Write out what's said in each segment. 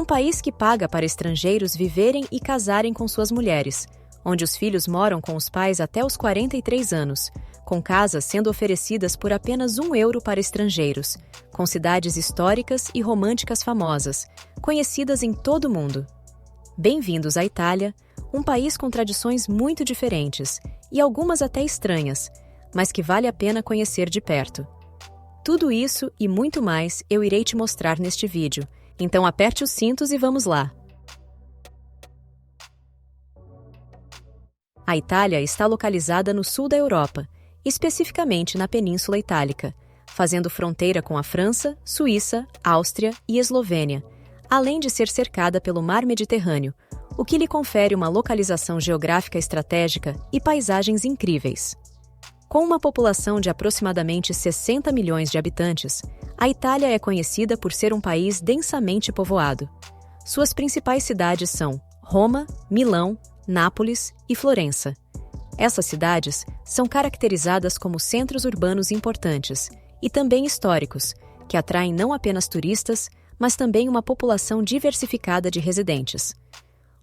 um país que paga para estrangeiros viverem e casarem com suas mulheres, onde os filhos moram com os pais até os 43 anos, com casas sendo oferecidas por apenas €1 para estrangeiros, com cidades históricas e românticas famosas, conhecidas em todo o mundo. Bem-vindos à Itália, um país com tradições muito diferentes, e algumas até estranhas, mas que vale a pena conhecer de perto. Tudo isso e muito mais eu irei te mostrar neste vídeo, então aperte os cintos e vamos lá! A Itália está localizada no sul da Europa, especificamente na Península Itálica, fazendo fronteira com a França, Suíça, Áustria e Eslovênia, além de ser cercada pelo Mar Mediterrâneo, o que lhe confere uma localização geográfica estratégica e paisagens incríveis. Com uma população de aproximadamente 60 milhões de habitantes, a Itália é conhecida por ser um país densamente povoado. Suas principais cidades são Roma, Milão, Nápoles e Florença. Essas cidades são caracterizadas como centros urbanos importantes e também históricos, que atraem não apenas turistas, mas também uma população diversificada de residentes.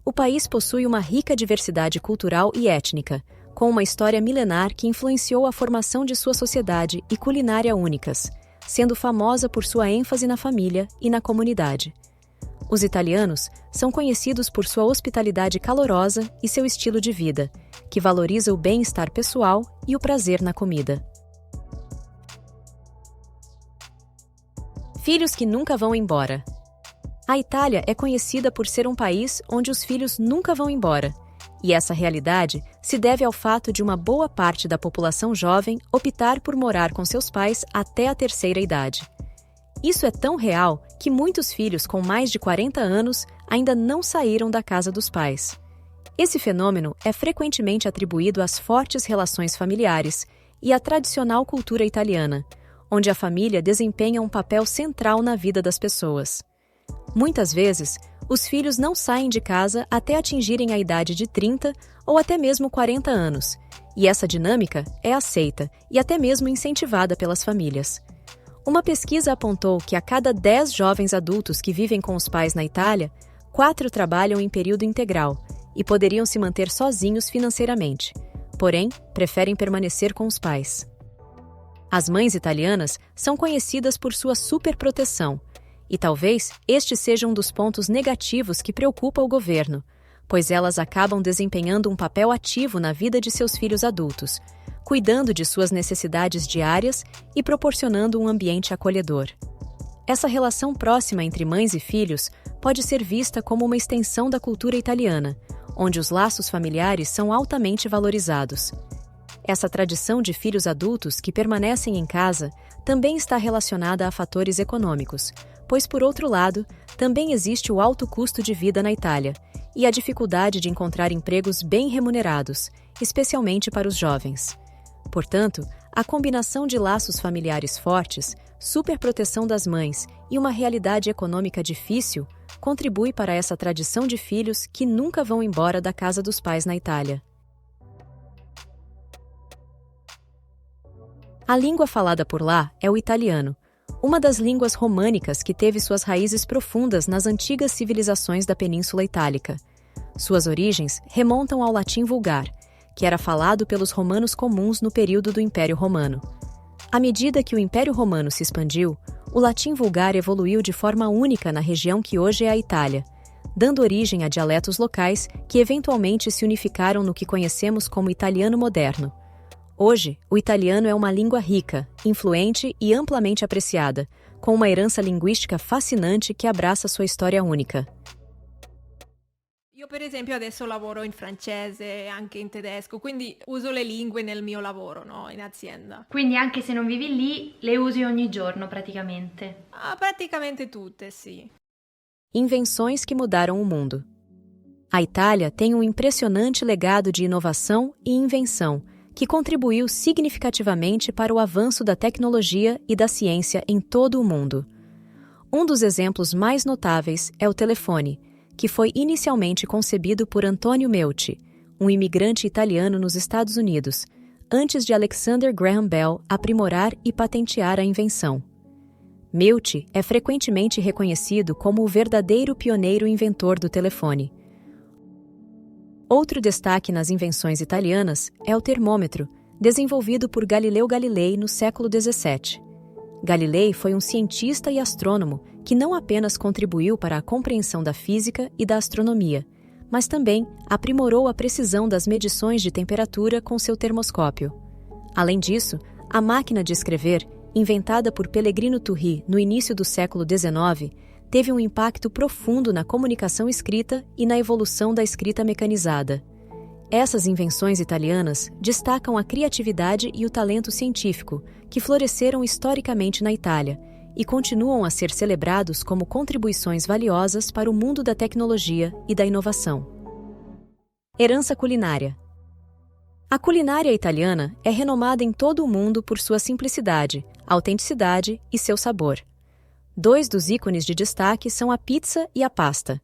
O país possui uma rica diversidade cultural e étnica, com uma história milenar que influenciou a formação de sua sociedade e culinária únicas, sendo famosa por sua ênfase na família e na comunidade. Os italianos são conhecidos por sua hospitalidade calorosa e seu estilo de vida, que valoriza o bem-estar pessoal e o prazer na comida. Filhos que nunca vão embora. A Itália é conhecida por ser um país onde os filhos nunca vão embora, e essa realidade se deve ao fato de uma boa parte da população jovem optar por morar com seus pais até a terceira idade. Isso é tão real que muitos filhos com mais de 40 anos ainda não saíram da casa dos pais. Esse fenômeno é frequentemente atribuído às fortes relações familiares e à tradicional cultura italiana, onde a família desempenha um papel central na vida das pessoas. Muitas vezes, os filhos não saem de casa até atingirem a idade de 30 ou até mesmo 40 anos, e essa dinâmica é aceita e até mesmo incentivada pelas famílias. Uma pesquisa apontou que a cada 10 jovens adultos que vivem com os pais na Itália, 4 trabalham em período integral e poderiam se manter sozinhos financeiramente, porém, preferem permanecer com os pais. As mães italianas são conhecidas por sua superproteção, e talvez este seja um dos pontos negativos que preocupa o governo, pois elas acabam desempenhando um papel ativo na vida de seus filhos adultos, cuidando de suas necessidades diárias e proporcionando um ambiente acolhedor. Essa relação próxima entre mães e filhos pode ser vista como uma extensão da cultura italiana, onde os laços familiares são altamente valorizados. Essa tradição de filhos adultos que permanecem em casa também está relacionada a fatores econômicos, pois, por outro lado, também existe o alto custo de vida na Itália e a dificuldade de encontrar empregos bem remunerados, especialmente para os jovens. Portanto, a combinação de laços familiares fortes, superproteção das mães e uma realidade econômica difícil contribui para essa tradição de filhos que nunca vão embora da casa dos pais na Itália. A língua falada por lá é o italiano, uma das línguas românicas que teve suas raízes profundas nas antigas civilizações da Península Itálica. Suas origens remontam ao latim vulgar, que era falado pelos romanos comuns no período do Império Romano. À medida que o Império Romano se expandiu, o latim vulgar evoluiu de forma única na região que hoje é a Itália, dando origem a dialetos locais que eventualmente se unificaram no que conhecemos como italiano moderno. Hoje, o italiano é uma língua rica, influente e amplamente apreciada, com uma herança linguística fascinante que abraça sua história única. Io per esempio adesso lavoro in francese e anche in tedesco, quindi uso le lingue nel mio lavoro, no? In azienda. Quindi anche se non vivi lì, le usi ogni giorno praticamente. Praticamente tutte, sì. Invenções que mudaram o mundo. A Itália tem um impressionante legado de inovação e invenção, que contribuiu significativamente para o avanço da tecnologia e da ciência em todo o mundo. Um dos exemplos mais notáveis é o telefone, que foi inicialmente concebido por Antonio Meucci, um imigrante italiano nos Estados Unidos, antes de Alexander Graham Bell aprimorar e patentear a invenção. Meucci é frequentemente reconhecido como o verdadeiro pioneiro inventor do telefone. Outro destaque nas invenções italianas é o termômetro, desenvolvido por Galileu Galilei no século XVII. Galilei foi um cientista e astrônomo que não apenas contribuiu para a compreensão da física e da astronomia, mas também aprimorou a precisão das medições de temperatura com seu termoscópio. Além disso, a máquina de escrever, inventada por Pellegrino Turri no início do século XIX, teve um impacto profundo na comunicação escrita e na evolução da escrita mecanizada. Essas invenções italianas destacam a criatividade e o talento científico que floresceram historicamente na Itália e continuam a ser celebrados como contribuições valiosas para o mundo da tecnologia e da inovação. Herança culinária. A culinária italiana é renomada em todo o mundo por sua simplicidade, autenticidade e seu sabor. Dois dos ícones de destaque são a pizza e a pasta.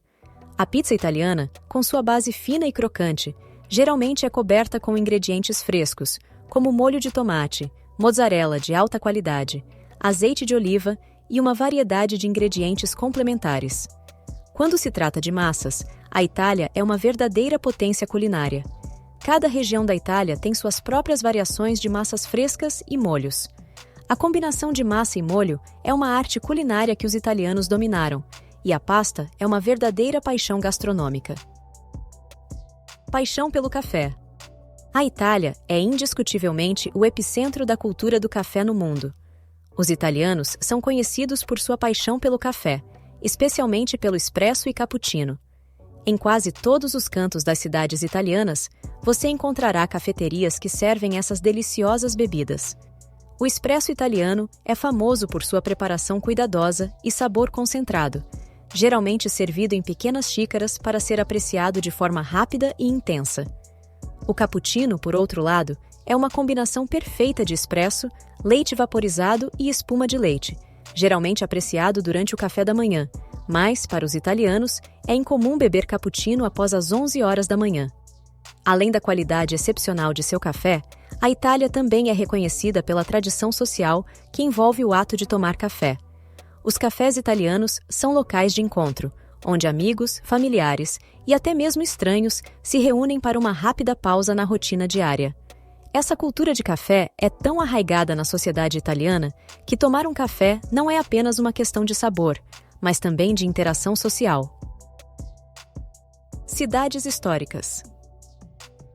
A pizza italiana, com sua base fina e crocante, geralmente é coberta com ingredientes frescos, como molho de tomate, mozzarella de alta qualidade, azeite de oliva e uma variedade de ingredientes complementares. Quando se trata de massas, a Itália é uma verdadeira potência culinária. Cada região da Itália tem suas próprias variações de massas frescas e molhos. A combinação de massa e molho é uma arte culinária que os italianos dominaram, e a pasta é uma verdadeira paixão gastronômica. Paixão pelo café. A Itália é indiscutivelmente o epicentro da cultura do café no mundo. Os italianos são conhecidos por sua paixão pelo café, especialmente pelo espresso e cappuccino. Em quase todos os cantos das cidades italianas, você encontrará cafeterias que servem essas deliciosas bebidas. O espresso italiano é famoso por sua preparação cuidadosa e sabor concentrado, geralmente servido em pequenas xícaras para ser apreciado de forma rápida e intensa. O cappuccino, por outro lado, é uma combinação perfeita de espresso, leite vaporizado e espuma de leite, geralmente apreciado durante o café da manhã, mas, para os italianos, é incomum beber cappuccino após as 11 horas da manhã. Além da qualidade excepcional de seu café, a Itália também é reconhecida pela tradição social que envolve o ato de tomar café. Os cafés italianos são locais de encontro, onde amigos, familiares e até mesmo estranhos se reúnem para uma rápida pausa na rotina diária. Essa cultura de café é tão arraigada na sociedade italiana que tomar um café não é apenas uma questão de sabor, mas também de interação social. Cidades históricas.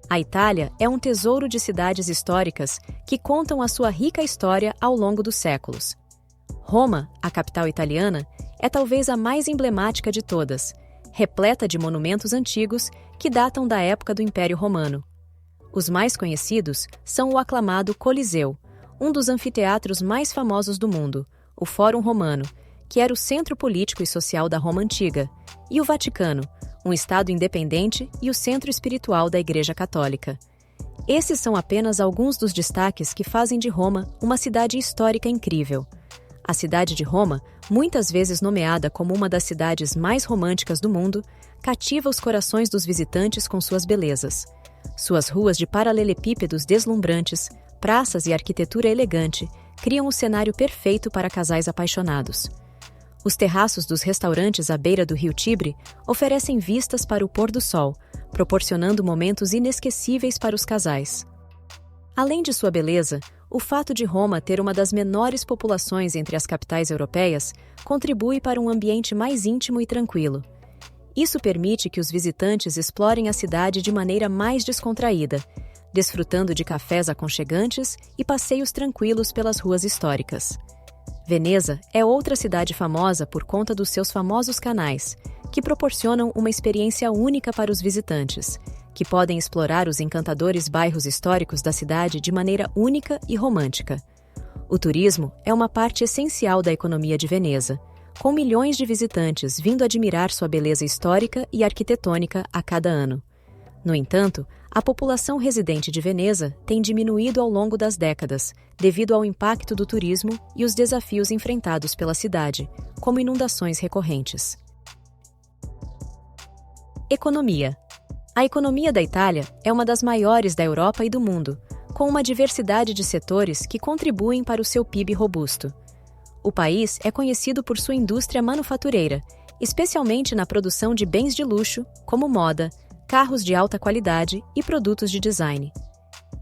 A Itália é um tesouro de cidades históricas que contam a sua rica história ao longo dos séculos. Roma, a capital italiana, é talvez a mais emblemática de todas, repleta de monumentos antigos que datam da época do Império Romano. Os mais conhecidos são o aclamado Coliseu, um dos anfiteatros mais famosos do mundo, o Fórum Romano, que era o centro político e social da Roma Antiga, e o Vaticano, um estado independente e o centro espiritual da Igreja Católica. Esses são apenas alguns dos destaques que fazem de Roma uma cidade histórica incrível. A cidade de Roma, muitas vezes nomeada como uma das cidades mais românticas do mundo, cativa os corações dos visitantes com suas belezas. Suas ruas de paralelepípedos deslumbrantes, praças e arquitetura elegante criam o cenário perfeito para casais apaixonados. Os terraços dos restaurantes à beira do rio Tibre oferecem vistas para o pôr do sol, proporcionando momentos inesquecíveis para os casais. Além de sua beleza, o fato de Roma ter uma das menores populações entre as capitais europeias contribui para um ambiente mais íntimo e tranquilo. Isso permite que os visitantes explorem a cidade de maneira mais descontraída, desfrutando de cafés aconchegantes e passeios tranquilos pelas ruas históricas. Veneza é outra cidade famosa por conta dos seus famosos canais, que proporcionam uma experiência única para os visitantes, que podem explorar os encantadores bairros históricos da cidade de maneira única e romântica. O turismo é uma parte essencial da economia de Veneza, com milhões de visitantes vindo admirar sua beleza histórica e arquitetônica a cada ano. No entanto, a população residente de Veneza tem diminuído ao longo das décadas, devido ao impacto do turismo e os desafios enfrentados pela cidade, como inundações recorrentes. Economia. A economia da Itália é uma das maiores da Europa e do mundo, com uma diversidade de setores que contribuem para o seu PIB robusto. O país é conhecido por sua indústria manufatureira, especialmente na produção de bens de luxo, como moda, carros de alta qualidade e produtos de design.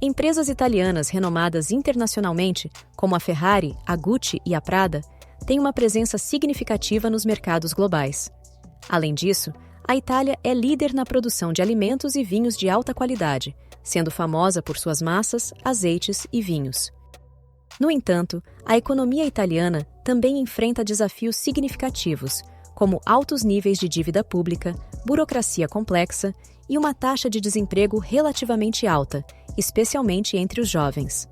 Empresas italianas renomadas internacionalmente, como a Ferrari, a Gucci e a Prada, têm uma presença significativa nos mercados globais. Além disso, a Itália é líder na produção de alimentos e vinhos de alta qualidade, sendo famosa por suas massas, azeites e vinhos. No entanto, a economia italiana também enfrenta desafios significativos, como altos níveis de dívida pública, burocracia complexa e uma taxa de desemprego relativamente alta, especialmente entre os jovens.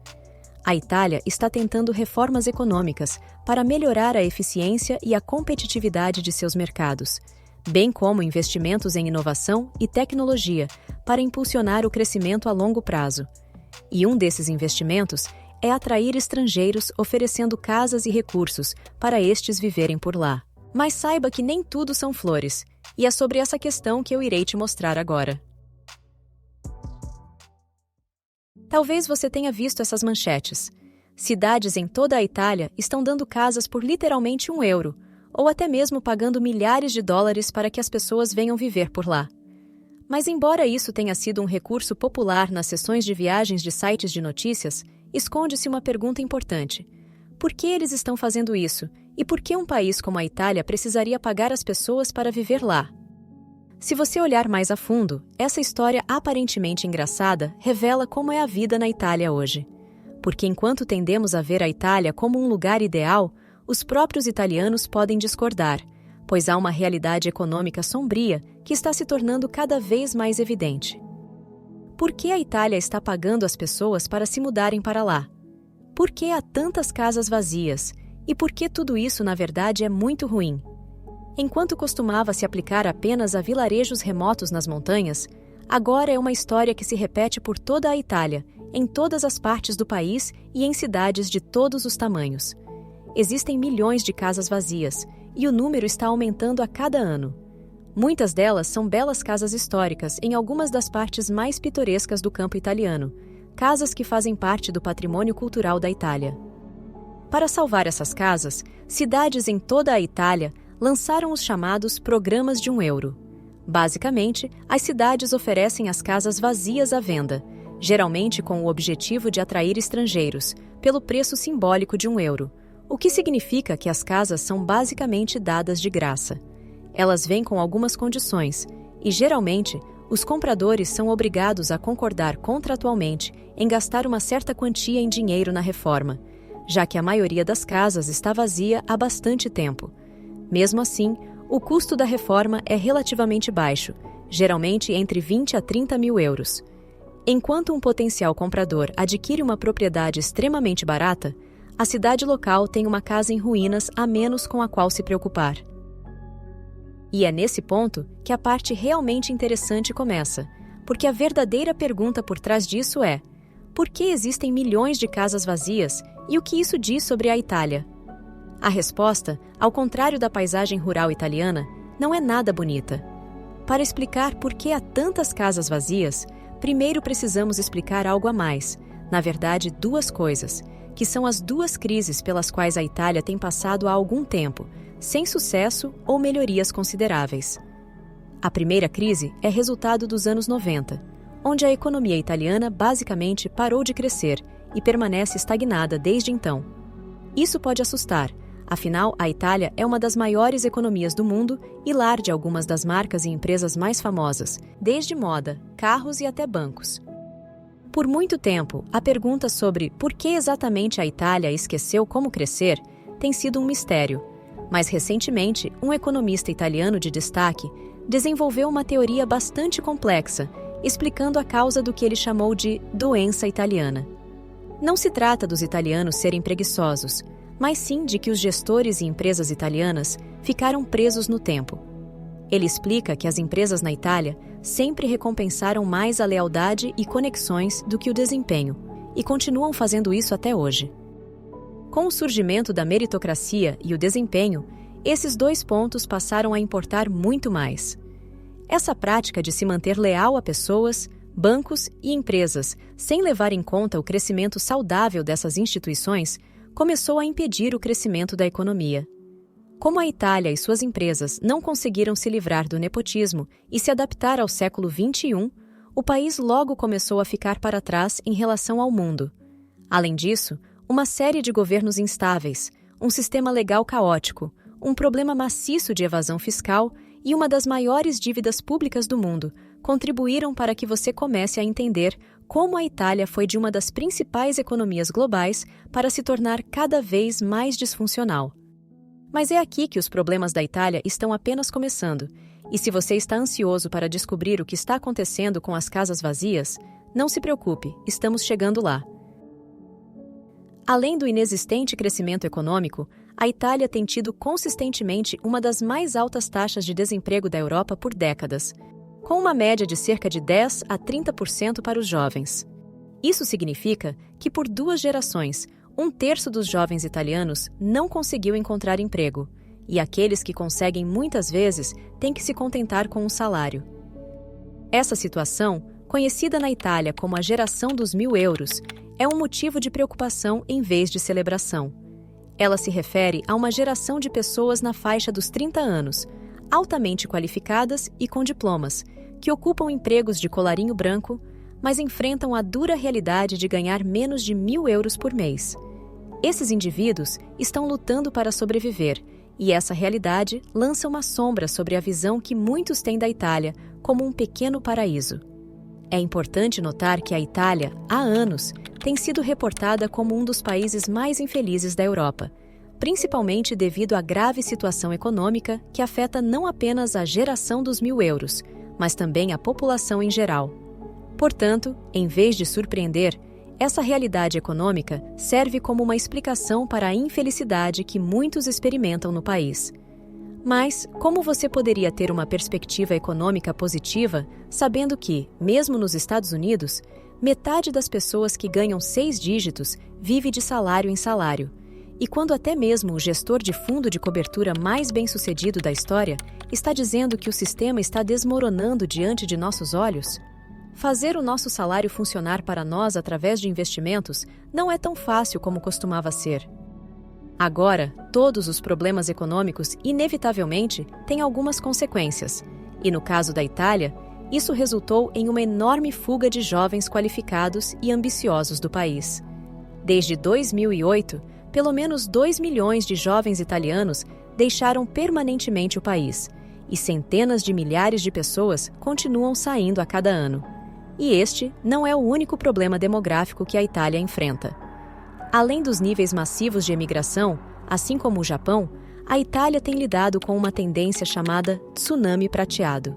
A Itália está tentando reformas econômicas para melhorar a eficiência e a competitividade de seus mercados, bem como investimentos em inovação e tecnologia para impulsionar o crescimento a longo prazo. E um desses investimentos é atrair estrangeiros oferecendo casas e recursos para estes viverem por lá. Mas saiba que nem tudo são flores, e é sobre essa questão que eu irei te mostrar agora. Talvez você tenha visto essas manchetes. Cidades em toda a Itália estão dando casas por literalmente €1, ou até mesmo pagando milhares de dólares para que as pessoas venham viver por lá. Mas embora isso tenha sido um recurso popular nas sessões de viagens de sites de notícias, esconde-se uma pergunta importante. Por que eles estão fazendo isso? E por que um país como a Itália precisaria pagar as pessoas para viver lá? Se você olhar mais a fundo, essa história aparentemente engraçada revela como é a vida na Itália hoje. Porque enquanto tendemos a ver a Itália como um lugar ideal, os próprios italianos podem discordar, pois há uma realidade econômica sombria que está se tornando cada vez mais evidente. Por que a Itália está pagando as pessoas para se mudarem para lá? Por que há tantas casas vazias? E por que tudo isso, na verdade, é muito ruim? Enquanto costumava se aplicar apenas a vilarejos remotos nas montanhas, agora é uma história que se repete por toda a Itália, em todas as partes do país e em cidades de todos os tamanhos. Existem milhões de casas vazias, e o número está aumentando a cada ano. Muitas delas são belas casas históricas em algumas das partes mais pitorescas do campo italiano, casas que fazem parte do patrimônio cultural da Itália. Para salvar essas casas, cidades em toda a Itália lançaram os chamados programas de €1. Basicamente, as cidades oferecem as casas vazias à venda, geralmente com o objetivo de atrair estrangeiros, pelo preço simbólico de €1, o que significa que as casas são basicamente dadas de graça. Elas vêm com algumas condições, e geralmente, os compradores são obrigados a concordar contratualmente em gastar uma certa quantia em dinheiro na reforma, já que a maioria das casas está vazia há bastante tempo. Mesmo assim, o custo da reforma é relativamente baixo, geralmente entre 20 a 30 mil euros. Enquanto um potencial comprador adquire uma propriedade extremamente barata, a cidade local tem uma casa em ruínas a menos com a qual se preocupar. E é nesse ponto que a parte realmente interessante começa, porque a verdadeira pergunta por trás disso é: por que existem milhões de casas vazias e o que isso diz sobre a Itália? A resposta, ao contrário da paisagem rural italiana, não é nada bonita. Para explicar por que há tantas casas vazias, primeiro precisamos explicar algo a mais, na verdade, duas coisas, que são as duas crises pelas quais a Itália tem passado há algum tempo, sem sucesso ou melhorias consideráveis. A primeira crise é resultado dos anos 90, onde a economia italiana basicamente parou de crescer e permanece estagnada desde então. Isso pode assustar, afinal, a Itália é uma das maiores economias do mundo e lar de algumas das marcas e empresas mais famosas, desde moda, carros e até bancos. Por muito tempo, a pergunta sobre por que exatamente a Itália esqueceu como crescer tem sido um mistério. Mas recentemente, um economista italiano de destaque desenvolveu uma teoria bastante complexa, explicando a causa do que ele chamou de doença italiana. Não se trata dos italianos serem preguiçosos, mas sim de que os gestores e empresas italianas ficaram presos no tempo. Ele explica que as empresas na Itália sempre recompensaram mais a lealdade e conexões do que o desempenho, e continuam fazendo isso até hoje. Com o surgimento da meritocracia e o desempenho, esses dois pontos passaram a importar muito mais. Essa prática de se manter leal a pessoas, bancos e empresas, sem levar em conta o crescimento saudável dessas instituições, começou a impedir o crescimento da economia. Como a Itália e suas empresas não conseguiram se livrar do nepotismo e se adaptar ao século XXI, o país logo começou a ficar para trás em relação ao mundo. Além disso, uma série de governos instáveis, um sistema legal caótico, um problema maciço de evasão fiscal e uma das maiores dívidas públicas do mundo contribuíram para que você comece a entender como a Itália foi de uma das principais economias globais para se tornar cada vez mais disfuncional. Mas é aqui que os problemas da Itália estão apenas começando, e se você está ansioso para descobrir o que está acontecendo com as casas vazias, não se preocupe, estamos chegando lá. Além do inexistente crescimento econômico, a Itália tem tido consistentemente uma das mais altas taxas de desemprego da Europa por décadas, com uma média de cerca de 10 a 30% para os jovens. Isso significa que por 2 gerações, 1/3 dos jovens italianos não conseguiu encontrar emprego, e aqueles que conseguem muitas vezes têm que se contentar com um salário. Essa situação, conhecida na Itália como a geração dos 1.000 euros, é um motivo de preocupação em vez de celebração. Ela se refere a uma geração de pessoas na faixa dos 30 anos, altamente qualificadas e com diplomas, que ocupam empregos de colarinho branco, mas enfrentam a dura realidade de ganhar menos de 1.000 euros por mês. Esses indivíduos estão lutando para sobreviver, e essa realidade lança uma sombra sobre a visão que muitos têm da Itália como um pequeno paraíso. É importante notar que a Itália, há anos, tem sido reportada como um dos países mais infelizes da Europa, principalmente devido à grave situação econômica que afeta não apenas a geração dos 1.000 euros, mas também a população em geral. Portanto, em vez de surpreender, essa realidade econômica serve como uma explicação para a infelicidade que muitos experimentam no país. Mas, como você poderia ter uma perspectiva econômica positiva, sabendo que, mesmo nos Estados Unidos, metade das pessoas que ganham 6 dígitos vive de salário em salário, e quando até mesmo o gestor de fundo de cobertura mais bem-sucedido da história está dizendo que o sistema está desmoronando diante de nossos olhos? Fazer o nosso salário funcionar para nós através de investimentos não é tão fácil como costumava ser. Agora, todos os problemas econômicos, inevitavelmente, têm algumas consequências, e no caso da Itália, isso resultou em uma enorme fuga de jovens qualificados e ambiciosos do país. Desde 2008, pelo menos 2 milhões de jovens italianos deixaram permanentemente o país, e centenas de milhares de pessoas continuam saindo a cada ano. E este não é o único problema demográfico que a Itália enfrenta. Além dos níveis massivos de emigração, assim como o Japão, a Itália tem lidado com uma tendência chamada tsunami prateado.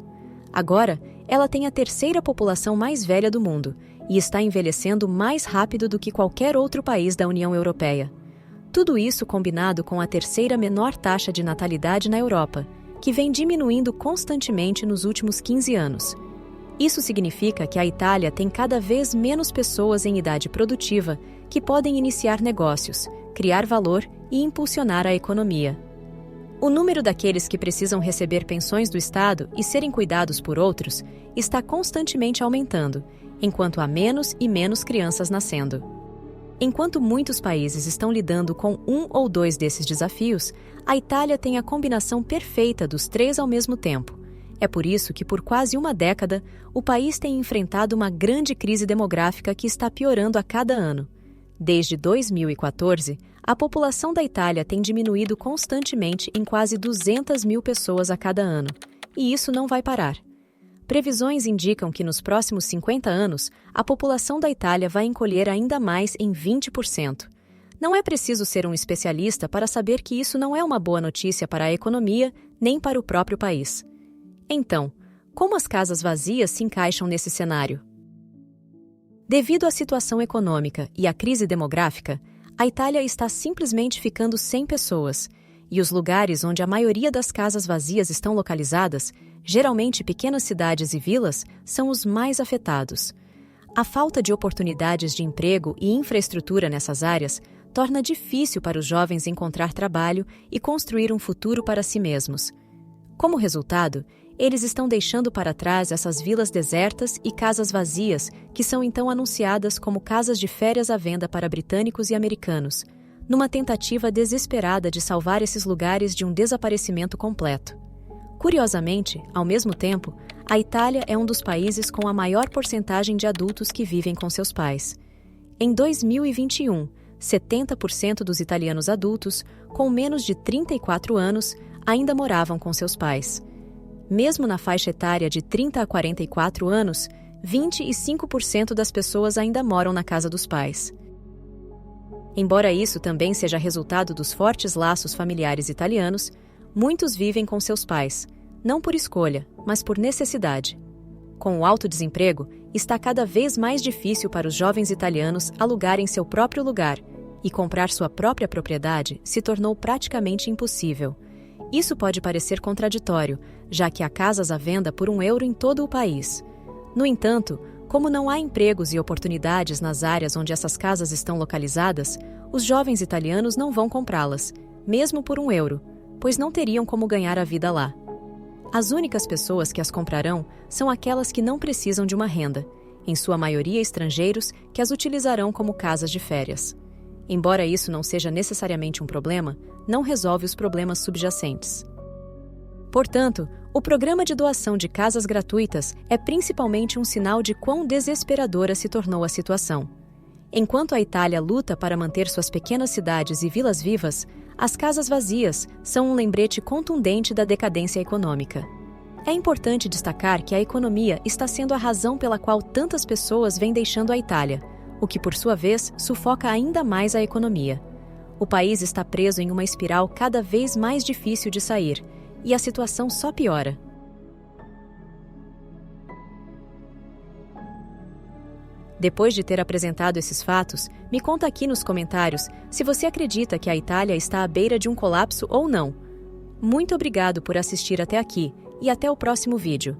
Agora, ela tem a 3ª população mais velha do mundo e está envelhecendo mais rápido do que qualquer outro país da União Europeia. Tudo isso combinado com a 3ª menor taxa de natalidade na Europa, que vem diminuindo constantemente nos últimos 15 anos. Isso significa que a Itália tem cada vez menos pessoas em idade produtiva que podem iniciar negócios, criar valor e impulsionar a economia. O número daqueles que precisam receber pensões do Estado e serem cuidados por outros está constantemente aumentando, enquanto há menos e menos crianças nascendo. Enquanto muitos países estão lidando com um ou 2 desses desafios, a Itália tem a combinação perfeita dos 3 ao mesmo tempo. É por isso que, por quase uma década, o país tem enfrentado uma grande crise demográfica que está piorando a cada ano. Desde 2014, a população da Itália tem diminuído constantemente em quase 200 mil pessoas a cada ano, e isso não vai parar. Previsões indicam que nos próximos 50 anos, a população da Itália vai encolher ainda mais em 20%. Não é preciso ser um especialista para saber que isso não é uma boa notícia para a economia nem para o próprio país. Então, como as casas vazias se encaixam nesse cenário? Devido à situação econômica e à crise demográfica, a Itália está simplesmente ficando sem pessoas, e os lugares onde a maioria das casas vazias estão localizadas, geralmente pequenas cidades e vilas, são os mais afetados. A falta de oportunidades de emprego e infraestrutura nessas áreas torna difícil para os jovens encontrar trabalho e construir um futuro para si mesmos. Como resultado, eles estão deixando para trás essas vilas desertas e casas vazias que são então anunciadas como casas de férias à venda para britânicos e americanos, numa tentativa desesperada de salvar esses lugares de um desaparecimento completo. Curiosamente, ao mesmo tempo, a Itália é um dos países com a maior porcentagem de adultos que vivem com seus pais. Em 2021, 70% dos italianos adultos, com menos de 34 anos, ainda moravam com seus pais. Mesmo na faixa etária de 30 a 44 anos, 25% das pessoas ainda moram na casa dos pais. Embora isso também seja resultado dos fortes laços familiares italianos, muitos vivem com seus pais, não por escolha, mas por necessidade. Com o alto desemprego, está cada vez mais difícil para os jovens italianos alugarem seu próprio lugar, e comprar sua própria propriedade se tornou praticamente impossível. Isso pode parecer contraditório, já que há casas à venda por €1 em todo o país. No entanto, como não há empregos e oportunidades nas áreas onde essas casas estão localizadas, os jovens italianos não vão comprá-las, mesmo por €1, pois não teriam como ganhar a vida lá. As únicas pessoas que as comprarão são aquelas que não precisam de uma renda, em sua maioria estrangeiros que as utilizarão como casas de férias. Embora isso não seja necessariamente um problema, não resolve os problemas subjacentes. Portanto, o programa de doação de casas gratuitas é principalmente um sinal de quão desesperadora se tornou a situação. Enquanto a Itália luta para manter suas pequenas cidades e vilas vivas, as casas vazias são um lembrete contundente da decadência econômica. É importante destacar que a economia está sendo a razão pela qual tantas pessoas vêm deixando a Itália, o que, por sua vez, sufoca ainda mais a economia. O país está preso em uma espiral cada vez mais difícil de sair, e a situação só piora. Depois de ter apresentado esses fatos, me conta aqui nos comentários se você acredita que a Itália está à beira de um colapso ou não. Muito obrigado por assistir até aqui e até o próximo vídeo.